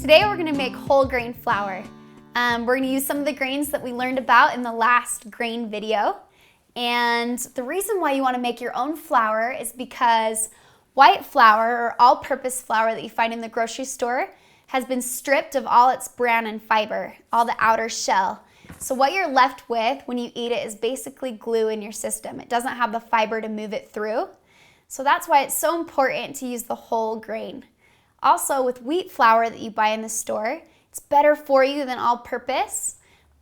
Today we're gonna make whole grain flour. We're gonna use some of the grains that we learned about in the last grain video. And the reason why you wanna make your own flour is because white flour, or all-purpose flour that you find in the grocery store, has been stripped of all its bran and fiber, all the outer shell. So what you're left with when you eat it is basically glue in your system. It doesn't have the fiber to move it through. So that's why it's so important to use the whole grain. Also, with wheat flour that you buy in the store, it's better for you than all-purpose,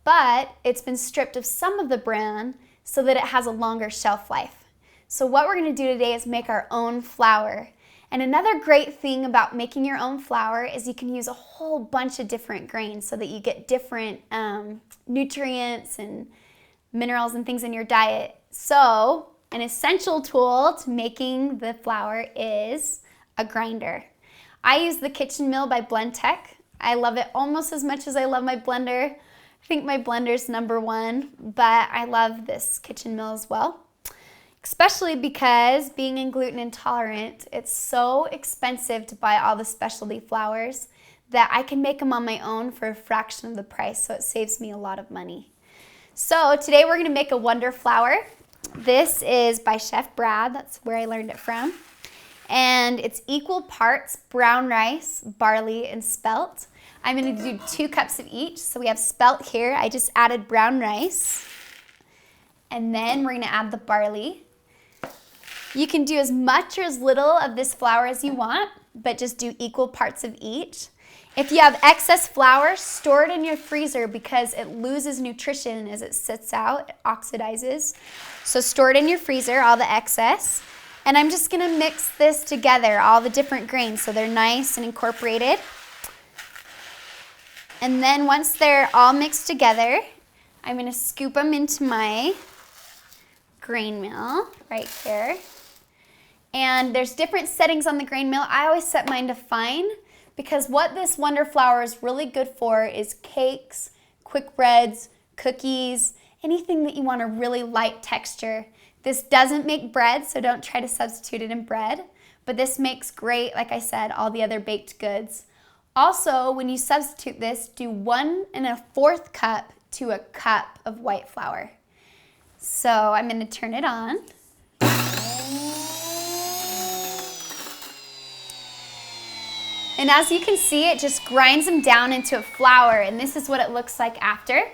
but it's been stripped of some of the bran so that it has a longer shelf life. So what we're gonna do today is make our own flour. And another great thing about making your own flour is you can use a whole bunch of different grains so that you get different nutrients and minerals and things in your diet. So an essential tool to making the flour is a grinder. I use the Kitchen Mill by Blendtec. I love it almost as much as I love my blender. I think my blender's #1, but I love this Kitchen Mill as well. Especially because being gluten intolerant, it's so expensive to buy all the specialty flours that I can make them on my own for a fraction of the price, so it saves me a lot of money. So today we're gonna make a Wonder Flour. This is by Chef Brad, that's where I learned it from. And it's equal parts brown rice, barley, and spelt. I'm gonna do 2 cups of each. So we have spelt here. I just added brown rice. And then we're gonna add the barley. You can do as much or as little of this flour as you want, but just do equal parts of each. If you have excess flour, store it in your freezer because it loses nutrition as it sits out, it oxidizes. So store it in your freezer, all the excess. And I'm just gonna mix this together, all the different grains, so they're nice and incorporated. And then once they're all mixed together, I'm gonna scoop them into my grain mill right here. And there's different settings on the grain mill. I always set mine to fine because what this Wonder Flour is really good for is cakes, quick breads, cookies, anything that you want a really light texture. This doesn't make bread, so don't try to substitute it in bread, but this makes great, like I said, all the other baked goods. Also, when you substitute this, do 1 1/4 cup to a cup of white flour. So I'm gonna turn it on. And as you can see, it just grinds them down into a flour, and this is what it looks like after.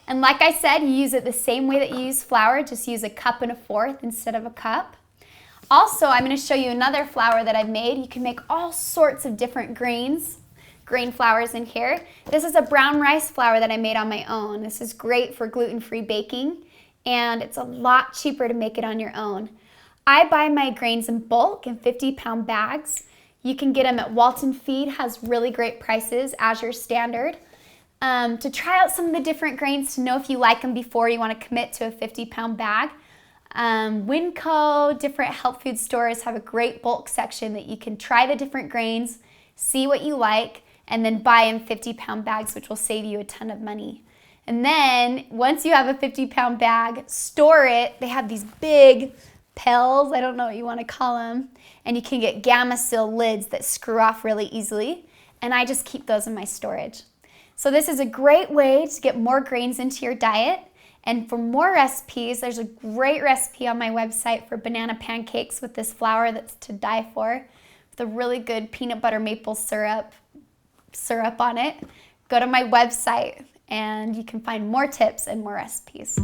And like I said, you use it the same way that you use flour, just use 1 1/4 cups instead of a cup. Also, I'm gonna show you another flour that I've made. You can make all sorts of different grain flours in here. This is a brown rice flour that I made on my own. This is great for gluten-free baking, and it's a lot cheaper to make it on your own. I buy my grains in bulk in 50-pound bags. You can get them at Walton Feed, has really great prices, as your standard. To try out some of the different grains to know if you like them before you want to commit to a 50-pound bag. Winco, different health food stores have a great bulk section that you can try the different grains, see what you like, and then buy in 50-pound bags, which will save you a ton of money. And then once you have a 50-pound bag, store it. They have these big pills, I don't know what you want to call them, and you can get gamma seal lids that screw off really easily, and I just keep those in my storage. So this is a great way to get more grains into your diet. And for more recipes, there's a great recipe on my website for banana pancakes with this flour that's to die for, with a really good peanut butter maple syrup on it. Go to my website and you can find more tips and more recipes.